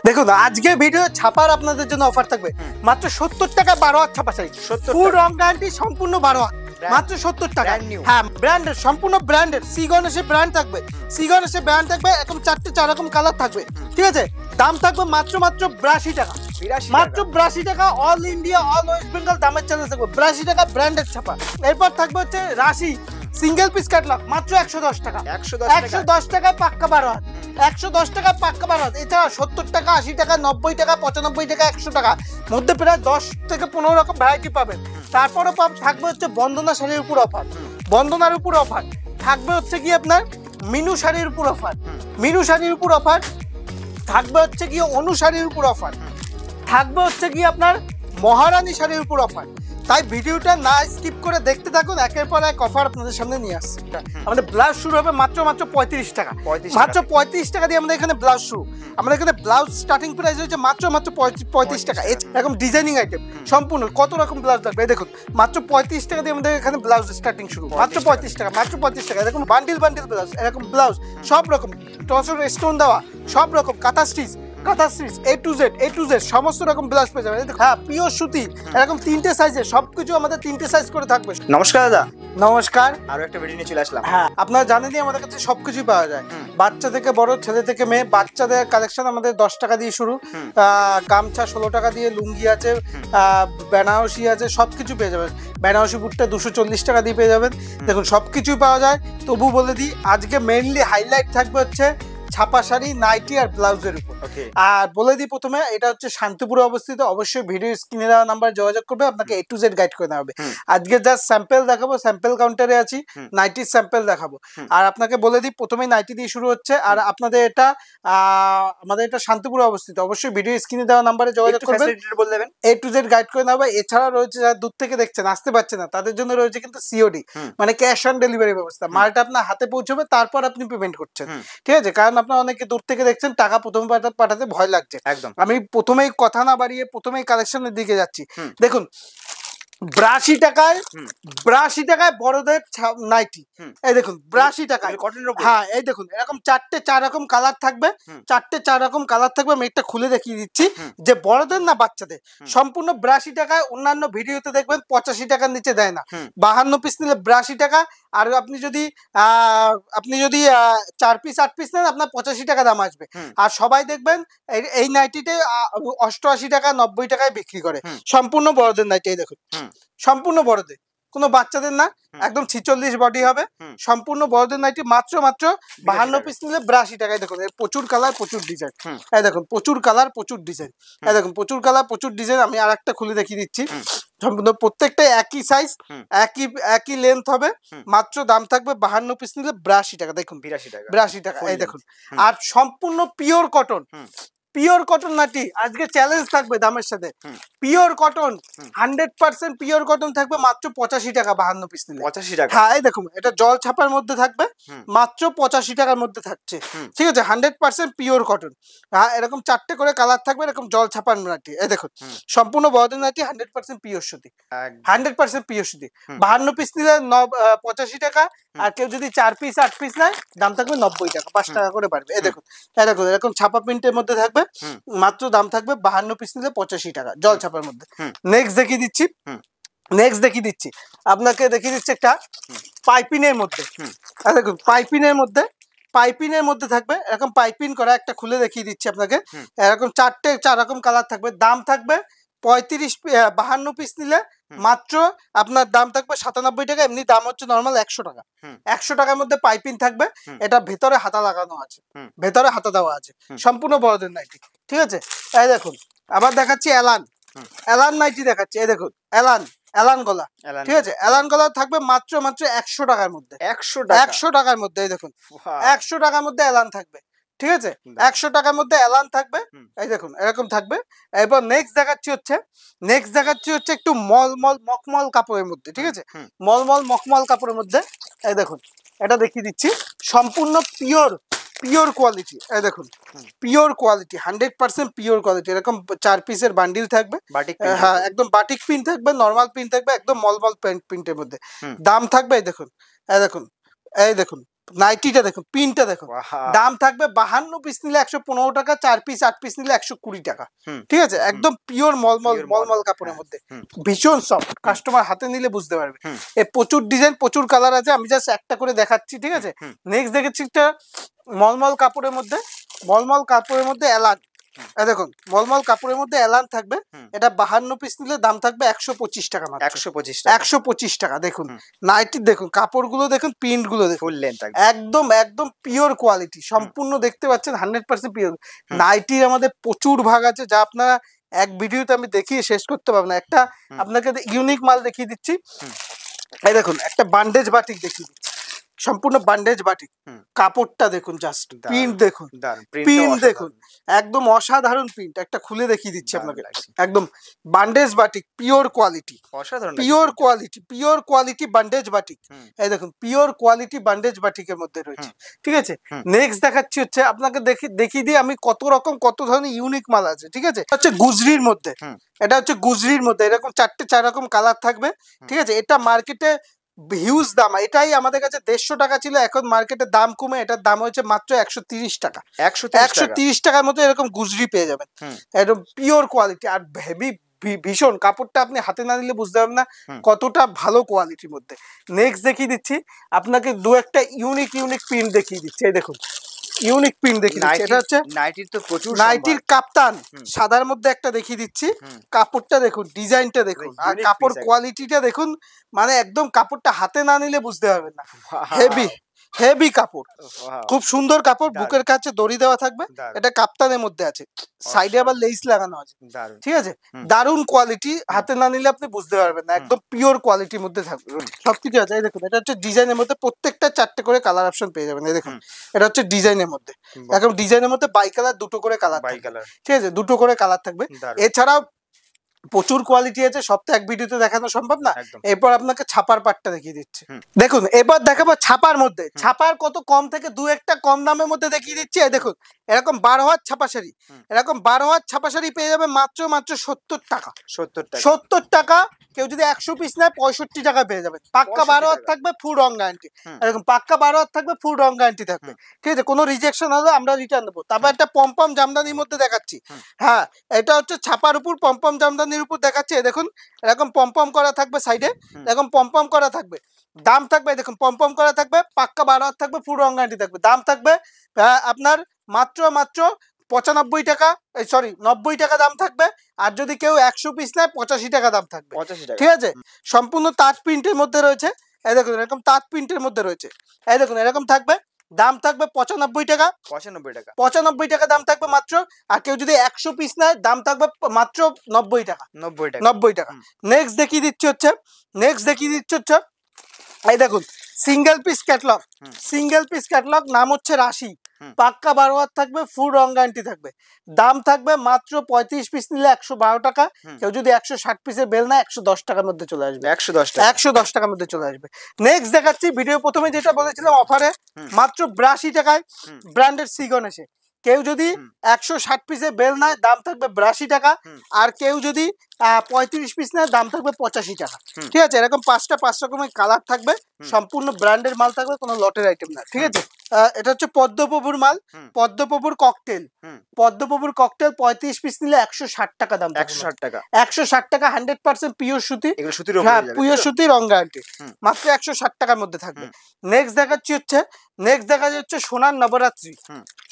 দেখুন আজকে ভিডিও ছাপার আপনাদের জন্য অফার থাকবে মাত্র 70 টাকা 12 হাত ছাপা শাড়ি। ফুল রং গ্যারান্টি, সম্পূর্ণ 12 হাত, মাত্র 70 টাকা। হ্যাঁ, ব্র্যান্ডের, সম্পূর্ণ ব্র্যান্ডের। সি গণেশের ব্র্যান্ড থাকবে, সি গণেশের ব্র্যান্ড থাকবে, এরকম 4 রকম কালার থাকবে। ঠিক আছে, দাম থাকবে মাত্র 82 টাকা, মাত্র 82 টাকা। All India, all West Bengal দামের চ্যালেঞ্জ থাকবে 82 টাকা, ব্র্যান্ডের ছাপা। এরপর থাকবে হচ্ছে রাশি সিঙ্গেল পিস ক্যাটলগ, মাত্র 110 টাকা, 110 টাকায় পাক্কা 12 হাত, 110 টাকায় পাক্কা 12 হাত। এছাড়া 70 টাকা, 80 টাকা, 90 টাকা, 95 টাকা, 100 টাকা মধ্যে প্রায় 10 থেকে 15 রকম ভ্যারাইটি পাবেন। তারপরে থাকবে হচ্ছে বন্দনা শাড়ির উপর অফার, বন্দনার উপর অফার থাকবে হচ্ছে কি আপনার মিনু শাড়ির উপর অফার, মিনু শাড়ির উপর অফার থাকবে হচ্ছে কি অনু শাড়ির উপর অফার থাকবে হচ্ছে কি আপনার মহারানী শাড়ির উপর অফার। তাই ভিডিওটা না স্কিপ করে দেখতে থাকুন, একের পর এক অফার আপনাদের সামনে নিয়ে আসছে। আমাদের ব্লাউজ শুরু হবে মাত্র 35 টাকা, মাত্র 35 টাকা দিয়ে আমাদের এখানে ব্লাউজ শুরু। আমাদের এখানে ব্লাউজ স্টার্টিং প্রাইস হচ্ছে মাত্র 35 টাকা। এরকম ডিজাইনিং আইটেম সম্পূর্ণ কত রকম ব্লাউজ থাকবে দেখুন, মাত্র 35 টাকা দিয়ে আমাদের এখানে ব্লাউজ স্টার্টিং শুরু, মাত্র 35 টাকা, মাত্র 35 টাকা। এরকম বান্ডিল বান্ডিল ব্লাউজ, এরকম ব্লাউজ সব রকম টসর স্টোন দেওয়া, সব রকম কাঁথা স্টিচ, কাঁথা স্টিচ A to Z সমস্ত রকম ব্লাউজ পেয়ে যাবেন। হ্যাঁ, পিওর সুতি, এরকম 3টে সাইজে সবকিছু আমাদের 3টে সাইজ করে থাকবে। নমস্কার দাদা। নমস্কার, আরো একটা ভিডিও নিয়ে চলে আসলাম। হ্যাঁ, আপনারা জানেনই আমাদের কাছে সবকিছুই পাওয়া যায়, বাচ্চা থেকে বড়, ছেলে থেকে মেয়ে। বাচ্চাদের কালেকশন আমাদের 10 টাকা দিয়ে শুরু, গামছা 16 টাকা দিয়ে, লুঙ্গি আছে, বেনারসি আছে, সবকিছু পেয়ে যাবেন। বেনারসি বুটটা 240 টাকা দিয়ে পেয়ে যাবেন। দেখুন সবকিছুই পাওয়া যায়। তবু বলে দিই, আজকে মেইনলি হাইলাইট থাকবে হচ্ছে ছাপা শাড়ি, নাইটি আর ব্লাউজের উপর। আর বলে দিই প্রথমে, এটা হচ্ছে শান্তিপুরে অবস্থিত। অবশ্যই ভিডিও স্ক্রিনে দেওয়া নাম্বারে যোগাযোগ করবে, আপনাকে A to Z গাইড করে দেওয়া হবে। আজকে জাস্ট স্যাম্পল দেখাবো, স্যাম্পল কাউন্টারে আছি, নাইটির স্যাম্পল দেখাবো। আর আপনাকে বলে দিই প্রথমেই নাইটি দিয়ে শুরু হচ্ছে। আর আপনাদের এটা আমাদের এটা শান্তিপুরে অবস্থিত। অবশ্যই ভিডিও স্ক্রিনে দেওয়া নাম্বারে যোগাযোগ করবেন, A to Z গাইড করে দেওয়া হবে। এছাড়া রয়েছে যারা দূর থেকে দেখছেন, আসতে পারছে না, তাদের জন্য রয়েছে কিন্তু COD, মানে ক্যাশ অন ডেলিভারি ব্যবস্থা। মালটা আপনার হাতে পৌঁছবে, তারপর আপনি পেমেন্ট করছেন। ঠিক আছে, কারণ আপনারা অনেকে দূর থেকে দেখছেন, টাকা প্রথমে পাঠাতে ভয় লাগছে। একদম, আমি প্রথমেই কথা না বাড়িয়ে প্রথমেই কালেকশনের দিকে যাচ্ছি। দেখুন 82 টাকায়, 82 টাকায় বড়দের নাইটি। এই দেখুন 82 টাকায়। হ্যাঁ, এই দেখুন এরকম 4 রকম কালার থাকবে, 4 রকম কালার থাকবে। আমি একটা খুলে দেখিয়ে দিচ্ছি যে বড়দের না বাচ্চাদের। সম্পূর্ণ 82 টাকায়। অন্যান্য ভিডিওতে দেখবেন 85 টাকার নিচে দেয় না। 52 পিস নিলে 82 টাকা। আর আপনি যদি 4 পিস 8 পিস নেন, আপনার 85 টাকা দাম আসবে। আর সবাই দেখবেন এই নাইটিতে 88 টাকা 90 টাকায় বিক্রি করে। সম্পূর্ণ বড়দের নাইটি। এই দেখুন সম্পূর্ণ বড়দের, কোনো বাচ্চাদের না, একদম 46 বডি হবে। সম্পূর্ণ বড়দের নাইটি, মাত্র 52 পিস নিলে 82 টাকায়। দেখুন এর প্রচুর কালার, প্রচুর ডিজাইন। এই দেখুন প্রচুর কালার, প্রচুর ডিজাইন। এই দেখুন প্রচুর কালার, প্রচুর ডিজাইন। আমি আর একটা খুলে দেখিয়ে দিচ্ছি। সম্পূর্ণ প্রত্যেকটা একই সাইজ, একই লেন্থ হবে। মাত্র দাম থাকবে 52 পিস নিলে 82 টাকা। দেখুন 82 টাকা। এই দেখুন, আর সম্পূর্ণ pure cotton, pure cotton nighty. আজকে চ্যালেঞ্জ থাকবে দামের সাথে। পিওর কটন, 100% পিওর কটন থাকবে মাত্র 85 টাকা, 52 পিস নিলে 85 টাকা। হ্যাঁ, এই দেখুন এটা জল ছাপার মধ্যে থাকবে, মাত্র 85 টাকার মধ্যে থাকছে। ঠিক আছে, 100% পিওর কটন। হ্যাঁ, এরকম 4টে করে কালার থাকবে, এরকম জল ছাপার নাইটি। এই দেখুন সম্পূর্ণ বড়দের নাইটি, 100% পিওর সুতি, 100% পিওর সুতি। 52 পিস নিলে 85 টাকা। আর কেউ যদি 4 পিস 8 পিস নেয়, দাম থাকবে 90 টাকা, 5 টাকা করে বাড়বে। এই দেখুন এরকম ছাপা প্রিন্টের মধ্যে থাকবে, মাত্র দাম থাকবে 52 পিস নিলে 85 টাকা, জল ছাপার মধ্যে। নেক্সট দেখিয়ে দিচ্ছি, আপনাকে দেখিয়ে দিচ্ছি একটা পাইপিনের মধ্যে। দেখুন পাইপিনের মধ্যে থাকবে, এরকম পাইপিং করা। একটা খুলে দেখিয়ে দিচ্ছি আপনাকে। এরকম 4 রকম কালার থাকবে। দাম থাকবে 52 পিস নিলে মাত্র আপনার দাম থাকবে 97 টাকা। এমনি দাম হচ্ছে নর্মাল 100 টাকা। 100 টাকার মধ্যে পাইপিং থাকবে। এটা ভেতরে হাতা লাগানো আছে, ভেতরে হাতা দেওয়া আছে। সম্পূর্ণ বড়দের নাইটি। ঠিক আছে, এই দেখুন আবার দেখাচ্ছি এলান নাইটি দেখাচ্ছি। এই দেখুন এলান গলা। ঠিক আছে, এলান গলা থাকবে মাত্র 100 টাকার মধ্যে, 100 টাকার মধ্যে। এই দেখুন 100 টাকার মধ্যে এলান থাকবে। ঠিক আছে, 100 টাকার মধ্যে এলান থাকবে। এই দেখুন এরকম থাকবে। এবার নেক্সট দেখাচ্ছি হচ্ছে একটু মখমল কাপড়ের মধ্যে। ঠিক আছে, মখমল কাপড়ের মধ্যে। এই দেখুন এটা দেখিয়ে দিচ্ছি, সম্পূর্ণ পিওর কোয়ালিটি। এই দেখুন পিওর কোয়ালিটি, 100% পিওর কোয়ালিটি। এরকম 4 পিসের বান্ডিল থাকবে। হ্যাঁ, একদম বাটিক প্রিন্ট থাকবে, নর্মাল প্রিন্ট থাকবে, একদম মলমল প্রিন্টের মধ্যে। দাম থাকবে এই দেখুন নাইটিটা দেখুন, প্রিন্টটা দেখুন, দাম থাকবে 52 পিস নিলে 115 টাকা, 4 পিস 8 পিস নিলে 120 টাকা। ঠিক আছে, একদম পিওর মলমল কাপড়ের মধ্যে, ভীষণ সফট, কাস্টমার হাতে নিলে বুঝতে পারবে। এ প্রচুর ডিজাইন, প্রচুর কালার আছে, আমি জাস্ট একটা করে দেখাচ্ছি। ঠিক আছে, নেক্সট দেখেছি একটা মলমল কাপড়ের মধ্যে এলান। দেখুন মলমল কাপড়ের মধ্যে এলান থাকবে, এটা 52 পিস নিলে দাম থাকবে 125 টাকা মাত্র। 125 টাকা। দেখুন নাইটি দেখুন, কাপড়গুলো দেখুন, প্রিন্ট গুলো দেখুন, ফুল লেন্থ, একদম পিওর কোয়ালিটি, সম্পূর্ণ দেখতে পাচ্ছেন 100% পিওর। নাইটির আমাদের প্রচুর ভাগ আছে, যা আপনারা এক ভিডিওতে আমি দেখিয়ে শেষ করতে পারবো না। একটা আপনাকে ইউনিক মাল দেখিয়ে দিচ্ছি, এই দেখুন একটা বান্ডেজ বাটিক দেখিয়ে দিচ্ছি, সম্পূর্ণ বান্ডেজ বাটিক, কাপড়টা দেখুন, জাস্ট প্রিন্ট দেখুন, একদম অসাধারণ প্রিন্ট। একটা খুলে দেখিয়ে দিচ্ছি আপনাকে, একদম Bandhej batik, pure quality, pure quality Bandhej batik. এই দেখুন পিওর কোয়ালিটি বান্ডেজ বাটিকের মধ্যে রয়েছে। ঠিক আছে, নেক্সট দেখাচ্ছি হচ্ছে আপনাকে দেখিয়ে দিই আমি কত ধরনের ইউনিক মাল আছে। ঠিক আছে, হচ্ছে গুজরির মধ্যে, এটা হচ্ছে গুজরির মধ্যে, এরকম 4 রকম কালার থাকবে। ঠিক আছে, এটা মার্কেটে হিউজ দাম, এটাই আমাদের কাছে 150 টাকা ছিল, এখন মার্কেটে দাম কমে এটার দাম হয়েছে মাত্র 130 টাকা। 130 টাকার মতো এরকম গুজরি পেয়ে যাবেন, একদম পিওর কোয়ালিটি আর হেভি, ভীষণ কাপড়টা আপনি হাতে না নিলে বুঝতে পারবেন না কতটা ভালো কোয়ালিটির মধ্যে। নেক্সট দেখিয়ে দিচ্ছি আপনাকে দু একটা ইউনিক প্রিন্ট দেখিয়ে দিচ্ছি। এই দেখুন ইউনিক প্রিন্ট দেখিয়ে দিচ্ছি, এটা হচ্ছে নাইটির তো প্রচুর, নাইটির কাপ্তান সাদার মধ্যে একটা দেখিয়ে দিচ্ছি। কাপড়টা দেখুন, ডিজাইনটা দেখুন, আর কাপড় কোয়ালিটিটা দেখুন, মানে একদম কাপড়টা হাতে না নিলে বুঝতে পারবেন না, হেভি কাপড়, খুব সুন্দর কাপড়, বুকের কাছে দড়ি দেওয়া থাকবে, এটা কাপ্তানের মধ্যে আছে, সাইডে আবার লেস লাগানো আছে। ঠিক আছে, দারুন কোয়ালিটি, হাতে না নিলে আপনি বুঝতে পারবেন না, একদম পিওর কোয়ালিটির মধ্যে থাকবে, সবকিছু আছে। এই দেখুন এটা হচ্ছে ডিজাইনের মধ্যে, প্রত্যেকটা 4টে করে কালার অপশন পেয়ে যাবেন। এই দেখুন এটা হচ্ছে ডিজাইনের মধ্যে, এখন ডিজাইনের মধ্যে বাই কালার, 2টো করে কালার, ঠিক আছে, 2টো করে কালার থাকবে। এছাড়াও প্রচুর কোয়ালিটি আছে, সব তো এক ভিডিওতে দেখানো সম্ভব না। এরপর আপনাকে ছাপার পাটটা দেখিয়ে দিচ্ছি। দেখুন এবার দেখাবো ছাপার মধ্যে, ছাপার কত কম থেকে দু একটা কম দামের মধ্যে দেখিয়ে দিচ্ছি। দেখুন এরকম 12 হাত ছাপা শাড়ি, এরকম 12 হাত ছাপা শাড়ি পেয়ে যাবে মাত্র 70 টাকা। 70 টাকা। কেউ যদি 100 পিস নেয় 65 টাকা পেয়ে যাবে, পাক্কা 12 হাত থাকবে, ফুল রং গ্যারান্টি। এরকম পাক্কা 12 হাত থাকবে, ফুল রং গ্যারান্টি থাকবে। ঠিক আছে, কোনো রিজেকশন হলে আমরা রিটার্ন দেবো। তারপর একটা পমপম জামদানির মধ্যে দেখাচ্ছি। হ্যাঁ, এটা হচ্ছে ছাপার উপর পমপম জামদানির উপর দেখাচ্ছি। দেখুন এরকম পমপম করা থাকবে, সাইডে এরকম পমপম করা থাকবে, দাম থাকবে দেখুন পমপম করা থাকবে, পাক্কা 12 হাত থাকবে, ফুল রং গ্যারান্টি থাকবে, দাম থাকবে আপনার মাত্র 95 টাকা, সরি 90 টাকা দাম থাকবে। আর যদি কেউ 100 পিস নেয় 85 টাকা দাম থাকবে। ঠিক আছে, সম্পূর্ণ তাঁত প্রিন্টের মধ্যে রয়েছে। এই দেখুন এরকম তাঁত প্রিন্টের মধ্যে রয়েছে, এই দেখুন এরকম থাকবে, দাম থাকবে 95 টাকা। 95 টাকা দাম থাকবে মাত্র। আর কেউ যদি 100 পিস নেয় দাম থাকবে মাত্র 90 টাকা। 90 টাকা। নেক্সট দেখিয়ে দিচ্ছি হচ্ছে এই দেখুন সিঙ্গেল পিস ক্যাটলগ, নাম হচ্ছে রাশি, পাক্কা 12 হাত থাকবে, ফুল রং গ্যারান্টি থাকবে, দাম থাকবে মাত্র 35 পিস নিলে 112 টাকা। কেউ যদি 160 পিসের বেল নেয় 110 টাকার মধ্যে চলে আসবে, 110 টাকার মধ্যে চলে আসবে। নেক্সট দেখাচ্ছি ভিডিও প্রথমে যেটা বলেছিলাম অফারে, মাত্র 82 টাকায় ব্র্যান্ডেড সিগন এসে। কেউ যদি 160 পিসের বেল নেয় দাম থাকবে 82 টাকা। আর কেউ যদি 35 পিস নেয় দাম থাকবে 85 টাকা। ঠিক আছে, এরকম 5 রকমের কালার থাকবে, সম্পূর্ণ ব্র্যান্ডের মাল থাকবে, কোনো লটের আইটেম না। ঠিক আছে, এটা হচ্ছে পদ্মপ্রভুর মাল, পদ্মপ্রভুর ককটেল, 35 পিস নিলে 160 টাকা দাম। 160 টাকা 100% পিওর সুতি, পিওর সুতি, রং গ্যারান্টি, মাত্র 160 টাকার মধ্যে থাকবে। নেক্সট দেখাচ্ছি হচ্ছে সোনার নবরাত্রি।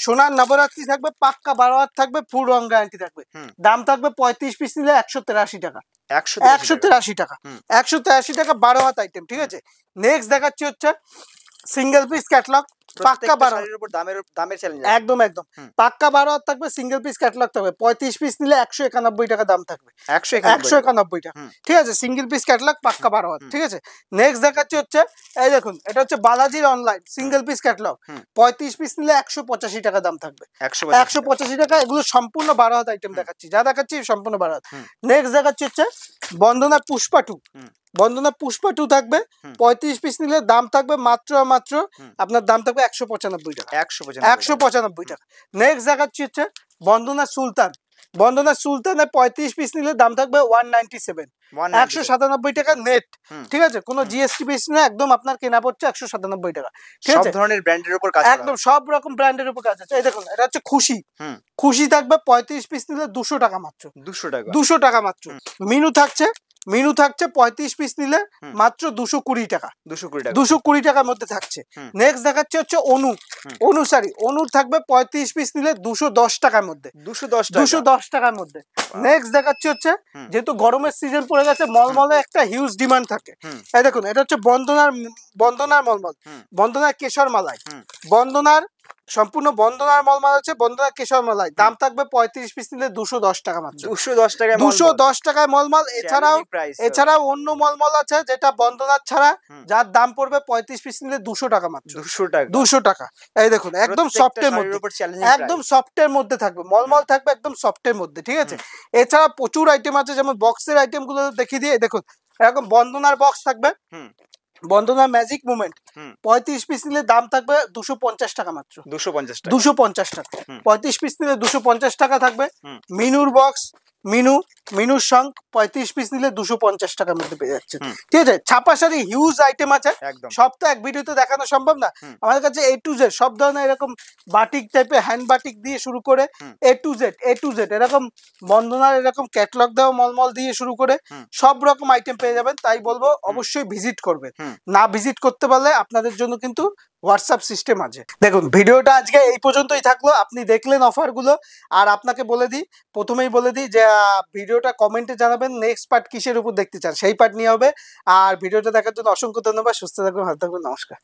সোনার নবরাত্রি থাকবে, পাক্কা 12 হাত থাকবে, ফুল রং গ্যারান্টি থাকবে, দাম থাকবে 35 পিস নিলে 183 টাকা। 183 টাকা, 183 টাকা 12 হাত আইটেম। ঠিক আছে, নেক্সট দেখাচ্ছি হচ্ছে সিঙ্গেল পিস ক্যাটলগ, পাক্কা 12 দামের চ্যালেঞ্জ, একদম পাক্কা 12 হাত থাকবে, সিঙ্গেল পিস ক্যাটলগ থাকবে, 35 পিস নিলে 191 টাকা দাম থাকবে, 191 টাকা। ঠিক আছে, সিঙ্গেল পিস ক্যাটলগ, পাক্কা 12 হাত। ঠিক আছে, নেক্সট দেখাচ্ছি হচ্ছে এই দেখুন এটা হচ্ছে বালাজির online single piece catalogue, 35 piece নিলে 185 টাকা দাম থাকবে, 185 টাকা। এগুলো সম্পূর্ণ 12 হাত আইটেম দেখাচ্ছি, যা দেখাচ্ছি সম্পূর্ণ 12 হাত। নেক্সট দেখাচ্ছি হচ্ছে বন্দনা পুষ্পা 2, বন্দনা পুষ্পা 2 থাকবে, 35 পিস নিলে দাম থাকবে মাত্র আপনার দাম থাকবে 195 টাকা, 195 টাকা। নেক্সট দেখাচ্ছি হচ্ছে বন্দনা সুলতান, বন্দনা সুলতানে 35 পিস নিলে দাম থাকবে 197, 197 টাকা নেট। ঠিক আছে, কোনো জিএসটি পিস না, একদম আপনার কেনা পড়ছে 197 টাকা। ঠিক আছে, সব ধরনের ব্র্যান্ডের উপর কাজ, একদম সব রকম ব্র্যান্ডের উপর কাজ আছে। এই দেখুন, এটা হচ্ছে খুশি। খুশি থাকবে 35 পিস নিলে 200 টাকা মাত্র, 200 টাকা মাত্র। মিনু থাকছে 35 পিস নিলে মাত্র 220 টাকা, 220 টাকার মধ্যে থাকছে। নেক্সট দেখাচ্ছে হচ্ছে অনু শাড়ি। অনুর থাকবে 35 পিস নিলে 210 টাকার মধ্যে, 210 টাকার মধ্যে। নেক্সট দেখাচ্ছে হচ্ছে, যেহেতু গরমের সিজন পড়ে গেছে, মলমলে একটা হিউজ ডিমান্ড থাকে। এই দেখুন, এটা হচ্ছে বন্দনার মলমল, বন্দনার কেশর মালাই, বন্দনার সম্পূর্ণ বন্দনার মলমাল আছে, বন্দনার কেশর মালাই। দাম থাকবে 35 পিস নিলে 210 টাকা মাত্র, 210 টাকায় মলমল। এছাড়াও অন্য মলমল আছে যেটা বন্দনার ছাড়া, যার দাম পড়বে 35 পিস নিলে 200 টাকা মাত্র, 200 টাকা। এই দেখুন, একদম সফটের মধ্যে, একদম সফটের মধ্যে থাকবে মলমল, থাকবে একদম সফটের মধ্যে। ঠিক আছে, এছাড়া প্রচুর আইটেম আছে, যেমন বক্সের আইটেম গুলো দেখিয়ে দিয়ে। দেখুন, এরকম বন্দনার বক্স থাকবে, বন্দনা ম্যাজিক মুভমেন্ট, 35 পিস নিলে দাম থাকবে 250 টাকা মাত্র, 250 টাকা। 35 পিস নিলে 250 টাকা থাকবে। মিনুর বক্স, মিনুর সং 35 পিস নিলে 250 টাকার মধ্যে পেয়ে যাচ্ছে। ঠিক আছে, ছাপা শাড়ি হিউজ আইটেম আছে, সব তো এক ভিডিওতে দেখানো সম্ভব না। আমাদের কাছে A to Z সব ধরনের, এরকম বাটিক টাইপের, হ্যান্ড বাটিক দিয়ে শুরু করে A to Z এরকম বন্দনার এরকম ক্যাটালগ দেওয়া মলমল দিয়ে শুরু করে সব রকম আইটেম পেয়ে যাবেন। তাই বলবো অবশ্যই ভিজিট করবেন। না ভিজিট করতে পারলে আপনাদের জন্য কিন্তু হোয়াটসঅ্যাপ সিস্টেম আছে। দেখুন, ভিডিওটা আজকে এই পর্যন্তই থাকলো। আপনি দেখলেন অফারগুলো। আর আপনাকে প্রথমেই বলে দিই যে ভিডিওটা কমেন্টে জানাবেন নেক্সট পার্ট কিসের উপর দেখতে চান, সেই পার্ট নিয়ে হবে। আর ভিডিওটা দেখার জন্য অসংখ্য ধন্যবাদ। সুস্থ থাকবেন, ভালো থাকবেন, নমস্কার।